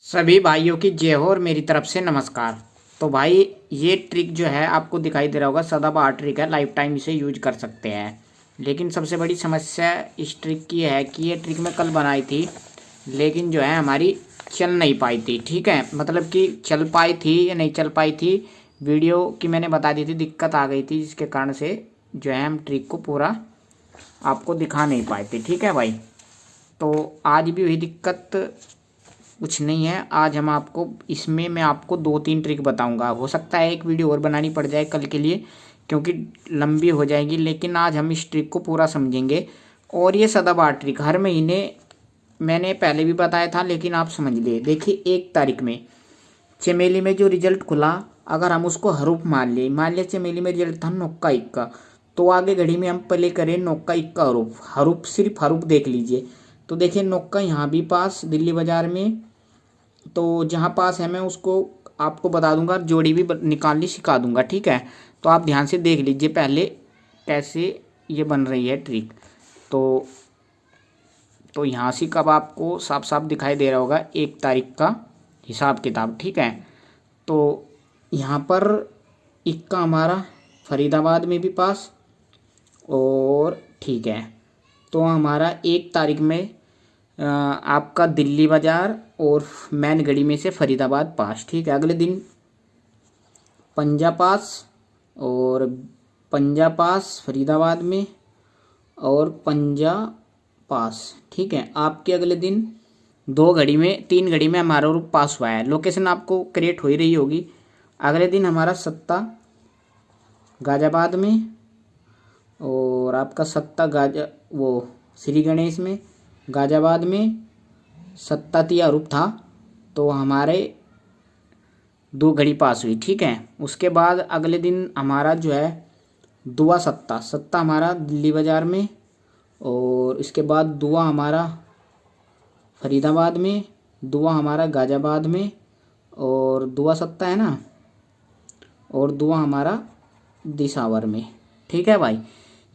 सभी भाइयों की जय हो और मेरी तरफ से नमस्कार। तो भाई ये ट्रिक जो है आपको दिखाई दे रहा होगा, सदाबहार ट्रिक है, लाइफ टाइम इसे यूज कर सकते हैं। लेकिन सबसे बड़ी समस्या इस ट्रिक की है कि ये ट्रिक मैं कल बनाई थी, लेकिन जो है हमारी चल नहीं पाई थी। ठीक है, मतलब कि चल पाई थी या नहीं चल पाई थी, वीडियो की मैंने बता दी थी, दिक्कत आ गई थी, जिसके कारण से जो है हम ट्रिक को पूरा आपको दिखा नहीं पाए थे। ठीक है भाई, तो आज भी वही दिक्कत, कुछ नहीं है। आज हम आपको इसमें मैं आपको 2-3 ट्रिक बताऊंगा। हो सकता है एक वीडियो और बनानी पड़ जाए कल के लिए, क्योंकि लंबी हो जाएगी, लेकिन आज हम इस ट्रिक को पूरा समझेंगे। और ये सदाबहार ट्रिक हर महीने मैंने पहले भी बताया था, लेकिन आप समझ लिए। देखिए 1 तारीख में चमेली में जो रिजल्ट खुला, अगर हम उसको हरूफ मान लिया चमेली में रिजल्ट था नौका इक्का, तो आगे घड़ी में हम पहले करें नौका इक्का हरूफ। हरूफ सिर्फ हरूफ देख लीजिए। तो देखिए नौका यहाँ भी पास दिल्ली बाजार में, तो जहाँ पास है मैं उसको आपको बता दूंगा, जोड़ी भी निकालनी सिखा दूंगा। ठीक है, तो आप ध्यान से देख लीजिए पहले कैसे ये बन रही है ट्रिक। तो यहाँ से कब आपको साफ साफ दिखाई दे रहा होगा 1 तारीख का हिसाब किताब। ठीक है, तो यहाँ पर इक्का हमारा फरीदाबाद में भी पास, और ठीक है, तो हमारा 1 तारीख में आपका दिल्ली बाजार और मैन गढ़ी में से फरीदाबाद पास। ठीक है, अगले दिन पंजा पास, और पंजा पास फरीदाबाद में, और पंजा पास। ठीक है, आपके अगले दिन 3 घड़ी में हमारा रूप पास हुआ है। लोकेशन आपको क्रिएट हो ही रही होगी। अगले दिन हमारा सत्ता गाजियाबाद में, और आपका सत्ता श्री गणेश में, गाजियाबाद में सत्ता तिया रूप था, तो हमारे 2 घड़ी पास हुई। ठीक है, उसके बाद अगले दिन हमारा जो है दुआ सत्ता हमारा दिल्ली बाजार में, और इसके बाद दुआ हमारा फरीदाबाद में, दुआ हमारा गाजियाबाद में, और दुआ सत्ता है ना, और दुआ हमारा दिसावर में। ठीक है भाई,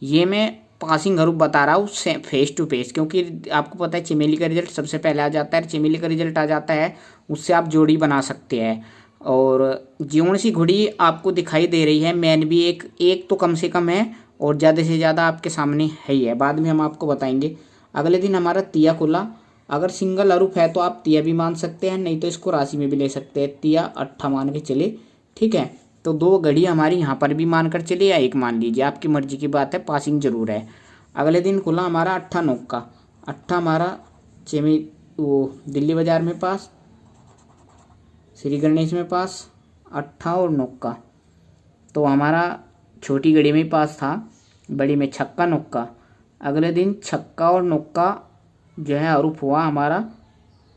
ये मैं पासिंग हरूफ बता रहा हूँ फेस टू फेस, क्योंकि आपको पता है चमेली का रिजल्ट सबसे पहले आ जाता है। चमेली का रिजल्ट आ जाता है, उससे आप जोड़ी बना सकते हैं। और जीवन सी घुड़ी आपको दिखाई दे रही है, मैन भी एक तो कम से कम है, और ज़्यादा से ज़्यादा आपके सामने है ही है, बाद में हम आपको बताएंगे। अगले दिन हमारा तिया खुला। अगर सिंगल हरूफ है तो आप तिया भी मान सकते हैं, नहीं तो इसको राशि में भी ले सकते हैं, तिया अट्ठा मान के चले। ठीक है, तो 2 घड़ी हमारी यहाँ पर भी मानकर चलिए या 1 मान लीजिए, आपकी मर्जी की बात है, पासिंग जरूर है। अगले दिन खुला हमारा अट्ठा नौका, अट्ठा हमारा दिल्ली बाजार में पास, श्री गणेश में पास, अट्ठा और नौका, तो हमारा छोटी घड़ी में पास था, बड़ी में छक्का नौका। अगले दिन छक्का और नौका जो है हरूफ हुआ हमारा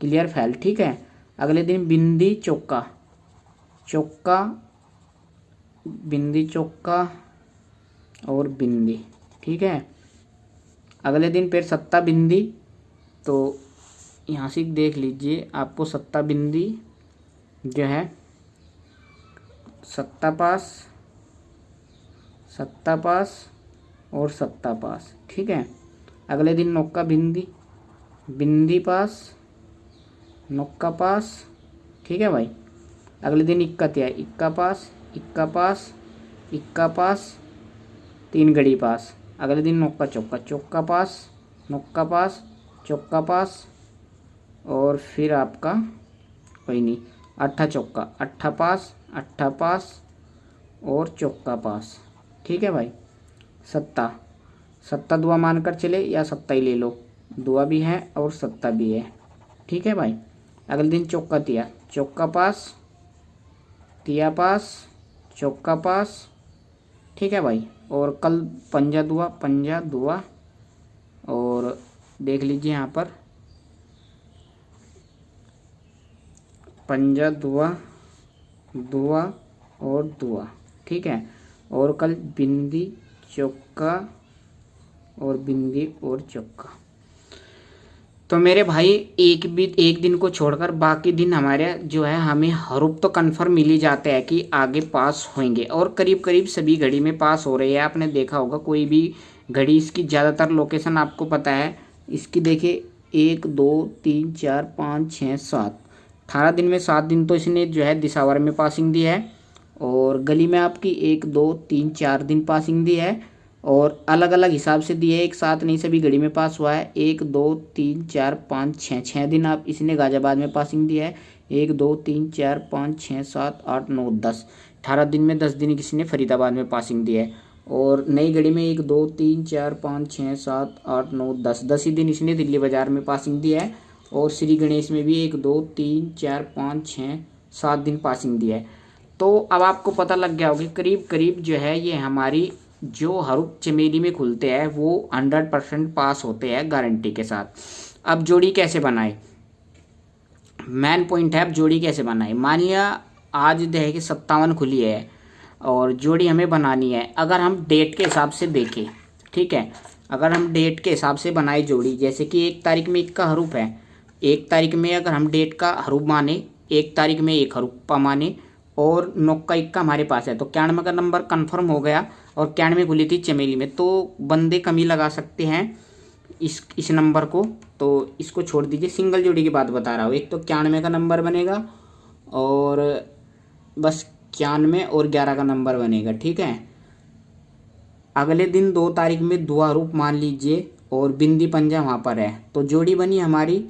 क्लियर फैल। ठीक है, अगले दिन बिंदी चौका, बिंदी चौका और बिंदी। ठीक है, अगले दिन फिर सत्ता बिंदी, तो यहाँ से देख लीजिए आपको सत्ता बिंदी जो है सत्ता पास और सत्ता पास। ठीक है, अगले दिन नौका बिंदी, बिंदी पास, नौका पास। ठीक है भाई, अगले दिन इक्का तिया, इक्का पास, इक्का पास, इक्का पास, 3 घड़ी पास। अगले दिन नौका चौका, चौका पास, नौका पास, चौका पास, और फिर आपका कोई नहीं, अट्ठा चौका, अट्ठा पास और चौका पास। ठीक है भाई, सत्ता दुआ मानकर चले या सत्ता ही ले लो, दुआ भी है और सत्ता भी है। ठीक है भाई, अगले दिन चौका तिया, चौका पास, तिया पास, चौका पास। ठीक है भाई, और कल पंजा दुआ, और देख लीजिए यहाँ पर पंजा दुआ और दुआ। ठीक है, और कल बिंदी चौका और बिंदी और चौका। तो मेरे भाई एक दिन को छोड़कर बाकी दिन हमारे जो है हमें हरूफ तो कन्फर्म मिल ही जाते हैं कि आगे पास होंगे, और करीब करीब सभी घड़ी में पास हो रही है। आपने देखा होगा कोई भी घड़ी, इसकी ज़्यादातर लोकेशन आपको पता है। इसकी देखिए 1 2 3 4 5 6 7 18 दिन में 7 दिन तो इसने जो है दिसावर में पासिंग दी है, और गली में आपकी 1 2 3 4 दिन पासिंग दी है, और अलग अलग हिसाब से दिए, एक साथ नहीं सभी गली में पास हुआ है। 1 2 3 4 5 6 6 दिन आप इसने गाजियाबाद में पासिंग दिया है। 1 2 3 4 5 6 7 8 9 10, 18 दिन में 10 दिन किसी ने फरीदाबाद में पासिंग दिया है। और नई गली में 1 2 3 4 5 6 7 8 9 10, 10 ही दिन इसने दिल्ली बाजार में पासिंग दिया है। और श्री गणेश में भी 1 2 3 4 5 6 7 दिन पासिंग दिया है। तो अब आपको पता लग गया होगा करीब करीब जो है ये हमारी जो हरूप चमेली में खुलते हैं वो 100% पास होते हैं गारंटी के साथ। अब जोड़ी कैसे बनाए, मेन पॉइंट है, अब जोड़ी कैसे बनाए। मान लिया आज देख के 57 खुली है और जोड़ी हमें बनानी है। अगर हम डेट के हिसाब से देखें, ठीक है, अगर हम डेट के हिसाब से बनाए जोड़ी, जैसे कि 1 तारीख में 1 का हरूप है, 1 तारीख में अगर हम डेट का हरूप माने, 1 तारीख में 1 हरूप माने, और 9 का 1 का हमारे पास है, तो 91 का नंबर कन्फर्म हो गया। और 91 खुली थी चमेली में, तो बंदे कमी लगा सकते हैं इस नंबर को, तो इसको छोड़ दीजिए। सिंगल जोड़ी की बात बता रहा हूँ। एक तो 91 का नंबर बनेगा, और बस 91 और 11 का नंबर बनेगा, ठीक है। अगले दिन 2 तारीख में 2 हरूप मान लीजिए, और बिंदी पंजा वहाँ पर है, तो जोड़ी बनी हमारी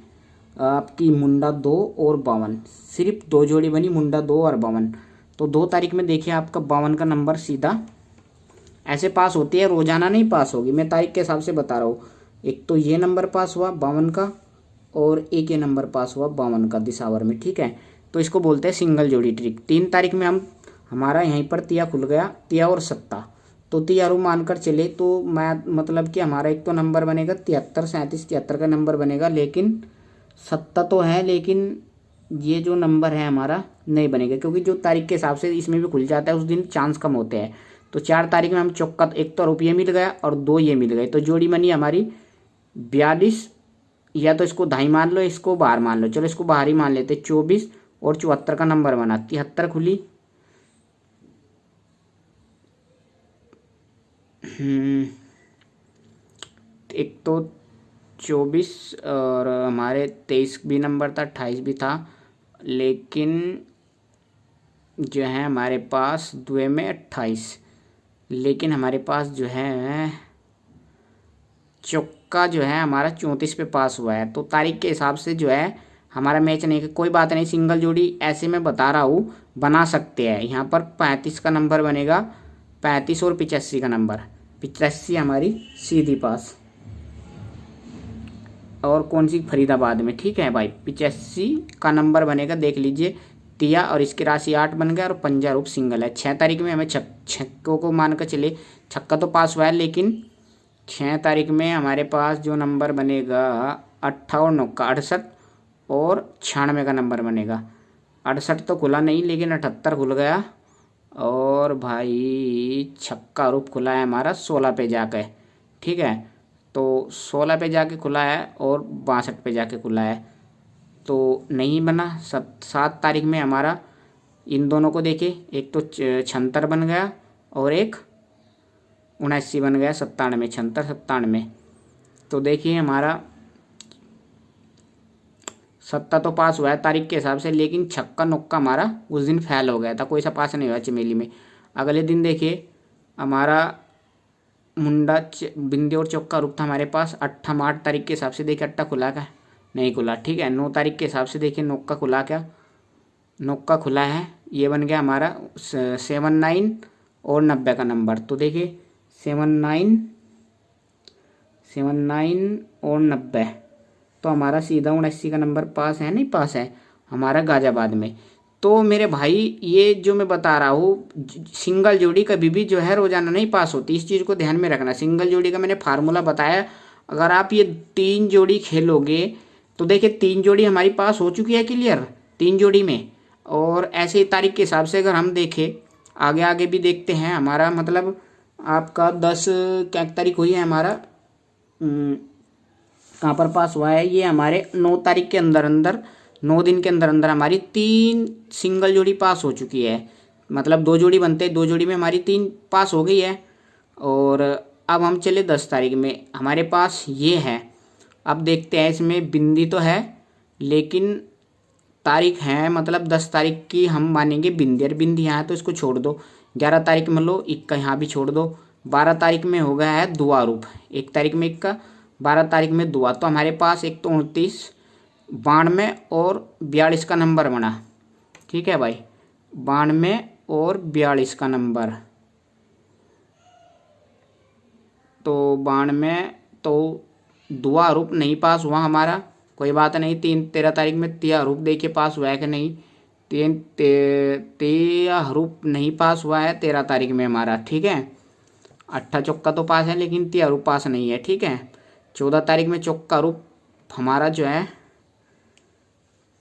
आपकी मुंडा 2 और 52, सिर्फ 2 जोड़ी बनी, मुंडा 2 और 52। तो 2 तारीख में देखिए आपका 52 का नंबर सीधा ऐसे पास होती है, रोजाना नहीं पास होगी, मैं तारीख के हिसाब से बता रहा हूँ। एक तो ये नंबर पास हुआ 52 का, और एक ये नंबर पास हुआ 52 का दिसावर में, ठीक है। तो इसको बोलते हैं सिंगल जोड़ी ट्रिक। 3 तारीख में हमारा यहीं पर तिया खुल गया, तिया और सत्ता, तो तियारू मानकर चले, तो मैं मतलब कि हमारा एक तो नंबर बनेगा 73 37 73 का नंबर बनेगा, लेकिन सत्ता तो है, लेकिन ये जो नंबर है हमारा नहीं बनेगा, क्योंकि जो तारीख के हिसाब से इसमें भी खुल जाता है उस दिन चांस कम होते हैं। तो 4 तारीख में हम चौका, एक तो रुपये मिल गया और 2 ये मिल गए, तो जोड़ी बनी हमारी 42, या तो इसको धाई मान लो, इसको बाहर मान लो, चलो इसको बाहर ही मान लेते, 24 और 74 का नंबर बना, 73 खुली। एक तो 24 और हमारे 23 भी नंबर था, 28 भी था, लेकिन जो है हमारे पास दुए में 28, लेकिन हमारे पास जो है चौका जो है हमारा 34 पे पास हुआ है। तो तारीख के हिसाब से जो है हमारा मैच नहीं, कोई बात नहीं, सिंगल जोड़ी ऐसे मैं बता रहा हूँ बना सकते हैं। यहाँ पर 35 का नंबर बनेगा, 35 और 85 का नंबर, 85 हमारी सीधी पास। और कौन सी, फरीदाबाद में, ठीक है भाई। 85 का नंबर बनेगा, देख लीजिए, तिया और इसकी राशि 8 बन गया, और पंजा रूप सिंगल है। 6 तारीख में हमें छक्कों को मानकर चले, छक्का तो पास हुआ है, लेकिन 6 तारीख में हमारे पास जो नंबर बनेगा 8 और 9 का 68 और 96 का नंबर बनेगा। 68 तो खुला नहीं, लेकिन 78 खुल गया, और भाई छक्का रूप खुला है हमारा 16 पे जाकर, ठीक है। तो 16 पे जाके खुला है और 62 पे जाके खुला है, तो नहीं बना। 7 तारीख में हमारा इन दोनों को देखे, एक तो 76 बन गया और एक 79 बन गया, 97 76 97। तो देखिए हमारा सत्ता तो पास हुआ है तारीख के हिसाब से, लेकिन छक्का नुक्का हमारा उस दिन फेल हो गया था, कोई सा पास नहीं हुआ चमेली में। अगले दिन देखिए हमारा मुंडा बिंदी और चौका रूप था हमारे पास। 8 तारीख के हिसाब से देखिए, 8 खुला क्या, नहीं खुला, ठीक है। 9 तारीख के हिसाब से देखिए, नौका खुला क्या, नौका खुला है, ये बन गया हमारा 79 और 90 का नंबर। तो देखिए 79 और 90, तो हमारा सीधा 79 का नंबर पास है, नहीं पास है हमारा गाजियाबाद में। तो मेरे भाई ये जो मैं बता रहा हूँ, सिंगल जोड़ी कभी भी जो है रोजाना नहीं पास होती, इस चीज़ को ध्यान में रखना। सिंगल जोड़ी का मैंने फार्मूला बताया, अगर आप ये 3 जोड़ी खेलोगे तो देखिए 3 जोड़ी हमारी पास हो चुकी है क्लियर, 3 जोड़ी में। और ऐसे ही तारीख के हिसाब से अगर हम देखें, आगे आगे भी देखते हैं, हमारा मतलब आपका 10 क्या तारीख हुई है, हमारा कहाँ पर पास हुआ है, ये हमारे 9 तारीख के अंदर अंदर, 9 दिन के अंदर अंदर हमारी 3 सिंगल जोड़ी पास हो चुकी है। मतलब 2 जोड़ी बनते, 2 जोड़ी में हमारी 3 पास हो गई है। और अब हम चले 10 तारीख में, हमारे पास ये है। अब देखते हैं, इसमें बिंदी तो है, लेकिन तारीख है, मतलब 10 तारीख की हम मानेंगे बिंदी, और बिंदी यहाँ है तो इसको छोड़ दो। 11 तारीख में लो, इक्का यहाँ भी छोड़ दो। 12 तारीख में हो गया है दुआ रूप, 1 तारीख में इक्का, 12 तारीख में दुआ। तो हमारे पास एक तो 29, 92 और 42 का नंबर बना। ठीक है भाई, 92 और 42 का नंबर। तो 92, तो दुआ रूप नहीं पास हुआ हमारा, कोई बात नहीं। 13 तारीख में तिया रूप देखिए पास हुआ है कि नहीं। तिया रूप नहीं पास हुआ है 13 तारीख में हमारा। ठीक है, 8 चौका तो पास है लेकिन तिया रूप पास नहीं है। ठीक है, 14 तारीख में चौका रूप हमारा जो है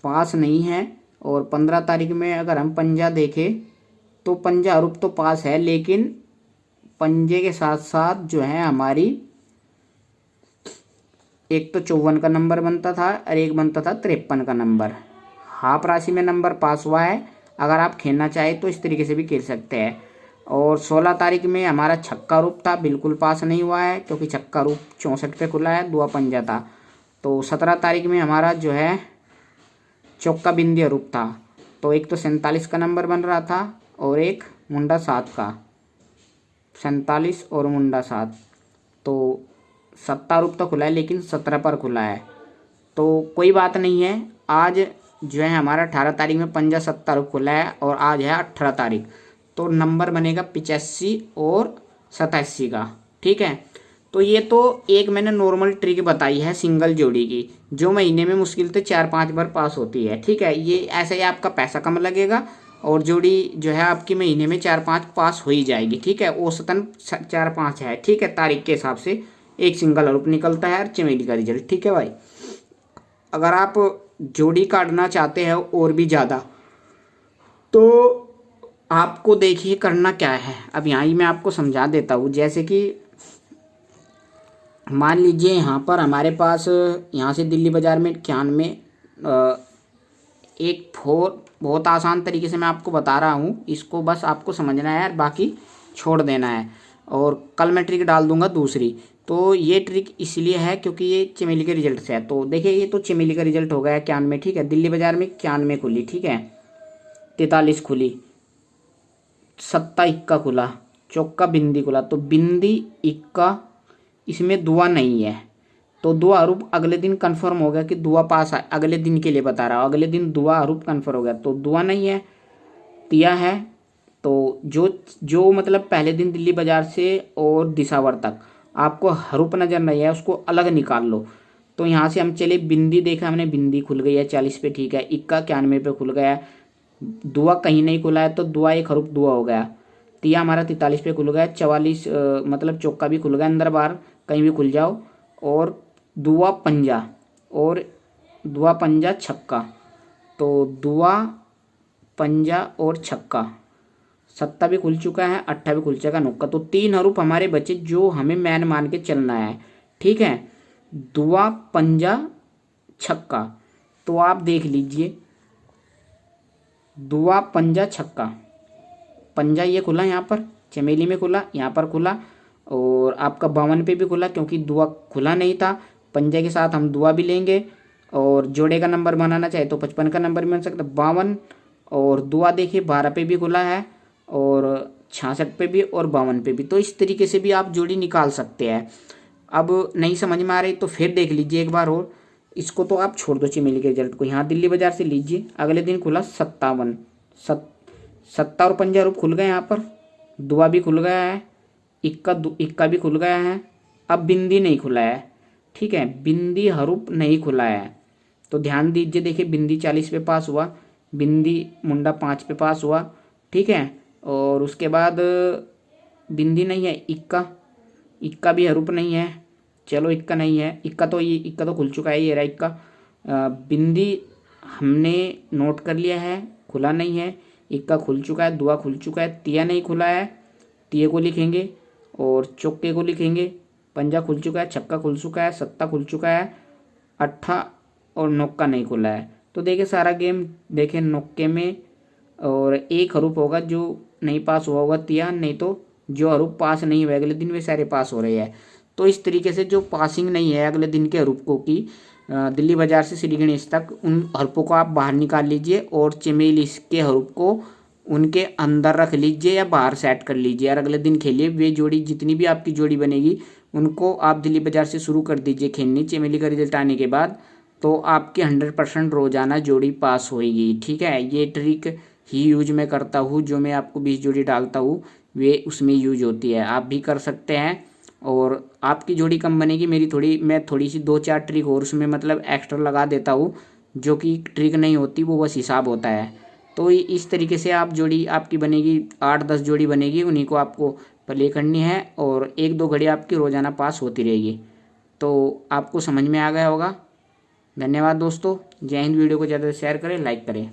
पास नहीं है। और 15 तारीख में अगर हम पंजा देखें तो पंजा रूप तो पास है, लेकिन पंजे के साथ साथ जो है हमारी एक तो 54 का नंबर बनता था और एक बनता था 53 का नंबर। हाफ राशि में नंबर पास हुआ है। अगर आप खेलना चाहें तो इस तरीके से भी खेल सकते हैं। और 16 तारीख में हमारा छक्का रूप था, बिल्कुल पास नहीं हुआ है क्योंकि छक्का रूप 64 पे खुला है, दुआ पंजा था। तो 17 तारीख में हमारा जो है चौका बिंदी रूप था। तो एक तो 47 का नंबर बन रहा था और एक मुंडा 7 का, 47 और मुंडा 7। तो 17 रूप तो खुला है लेकिन 17 पर खुला है, तो कोई बात नहीं है। आज जो है हमारा 18 तारीख में पंजा 17 रूप खुला है और आज है 18 तारीख, तो नंबर बनेगा 85 और 87 का। ठीक है, तो ये तो एक मैंने नॉर्मल ट्रिक बताई है सिंगल जोड़ी की, जो महीने में मुश्किल से 4-5 बार पास होती है। ठीक है, ये ऐसे ही आपका पैसा कम लगेगा और जोड़ी जो है आपकी महीने में 4-5 पास हो ही जाएगी। ठीक है, औसतन 4-5 है। ठीक है, तारीख के हिसाब से एक सिंगल रूप निकलता है और चमेली का रिजल्ट। ठीक है भाई, अगर आप जोड़ी काटना चाहते हैं और भी ज़्यादा तो आपको देखिए करना क्या है। अब यहाँ ही मैं आपको समझा देता हूँ। जैसे कि मान लीजिए यहाँ पर हमारे पास यहाँ से दिल्ली बाज़ार में 91, एक फोर, बहुत आसान तरीके से मैं आपको बता रहा हूँ, इसको बस आपको समझना है और बाकी छोड़ देना है। और कल मैं ट्रिक डाल दूंगा दूसरी। तो ये ट्रिक इसलिए है क्योंकि ये चमेली के रिजल्ट से है। तो देखिए ये तो चमेली का रिजल्ट हो गया 91। ठीक है, दिल्ली बाज़ार में 91 खुली। ठीक है, 43 खुली, 7 इक्का खुला, चौका बिंदी खुला। तो बिंदी इक्का, इसमें दुआ नहीं है, तो दुआ रूप अगले दिन कंफर्म हो गया कि दुआ पास है। अगले दिन के लिए बता रहा हूँ, अगले दिन दुआ रूप कंफर्म हो गया। तो दुआ नहीं है, तिया है। तो जो मतलब पहले दिन दिल्ली बाज़ार से और दिसावर तक आपको हरूप नज़र नहीं है उसको अलग निकाल लो। तो यहाँ से हम चले, बिंदी देखा हमने, बिंदी खुल गई है 40 पे। ठीक है, इक्का 91 पे खुल गया है, दुआ कहीं नहीं खुला है तो दुआ एक हरूप दुआ हो गया। तिया हमारा 43 पे खुल गया, 44 मतलब चौका भी खुल गया, अंदर बाहर कहीं भी खुल जाओ। और दुआ पंजा, और दुआ पंजा छक्का। तो दुआ पंजा और छक्का, 7 भी खुल चुका है, 8 भी खुल चुका है, नुक्का। तो 3 हरूप हमारे बचे जो हमें मैन मान के चलना है। ठीक है, दुआ पंजा छक्का। तो आप देख लीजिए, दुआ पंजा छक्का, पंजा ये खुला यहाँ पर चमेली में खुला, यहाँ पर खुला, और आपका 52 पे भी खुला क्योंकि दुआ खुला नहीं था। पंजे के साथ हम दुआ भी लेंगे, और जोड़े का नंबर बनाना चाहे तो 55 का नंबर भी बन सकता है, 52। और दुआ देखिए 12 पे भी खुला है, और 66 पे भी, और 52 पे भी। तो इस तरीके से भी आप जोड़ी निकाल सकते हैं। अब नहीं समझ में आ रही तो फिर देख लीजिए एक बार और। इसको तो आप छोड़ दो चमेली के रिजल्ट को, यहाँ दिल्ली बाज़ार से लीजिए। अगले दिन खुला 57, 7 और पंजा रूप खुल गए, यहाँ पर दुआ भी खुल गया है, इक्का भी खुल गया है। अब बिंदी नहीं खुला है। ठीक है, बिंदी हरूप नहीं खुला है, तो ध्यान दीजिए। देखिए बिंदी 40 पे पास हुआ, बिंदी मुंडा 5 पे पास हुआ। ठीक है, और उसके बाद बिंदी नहीं है, इक्का भी हरूप नहीं है। चलो इक्का नहीं है, इक्का तो खुल चुका है, ये रहा इक्का। बिंदी हमने नोट कर लिया है, खुला नहीं है। इक्का खुल चुका है, दुआ खुल चुका है, तिया नहीं खुला है, तिये को लिखेंगे, और चौके को लिखेंगे। पंजा खुल चुका है, छक्का खुल चुका है, 7 खुल चुका है, 8 और नौका नहीं खुला है। तो देखिए सारा गेम देखें नौके में, और एक हरूप होगा जो नहीं पास हुआ होगा तिया, नहीं तो जो हरूप पास नहीं हुए अगले दिन वे सारे पास हो रहे हैं। तो इस तरीके से जो पासिंग नहीं है अगले दिन के हरूपों की, दिल्ली बाजार से श्री गणेश तक उन हरपों को आप बाहर निकाल लीजिए और चमेली के हरप को उनके अंदर रख लीजिए या बाहर सेट कर लीजिए और अगले दिन खेलिए। वे जोड़ी जितनी भी आपकी जोड़ी बनेगी उनको आप दिल्ली बाजार से शुरू कर दीजिए खेलनी चमेली का रिजल्ट आने के बाद, तो आपकी 100% रोजाना जोड़ी पास होएगी। ठीक है, ये ट्रिक ही यूज मैं करता हूँ, जो मैं आपको 20 जोड़ी डालता हूँ वे उसमें यूज होती है, आप भी कर सकते हैं। और आपकी जोड़ी कम बनेगी, मैं थोड़ी सी 2-4 ट्रिक और उसमें मतलब एक्स्ट्रा लगा देता हूँ, जो कि ट्रिक नहीं होती, वो बस हिसाब होता है। तो इस तरीके से आप जोड़ी आपकी बनेगी, 8-10 जोड़ी बनेगी, उन्हीं को आपको प्ले करनी है और 1-2 घड़ी आपकी रोज़ाना पास होती रहेगी। तो आपको समझ में आ गया होगा। धन्यवाद दोस्तों, जय हिंद। वीडियो को ज़्यादा से शेयर करें, लाइक करें।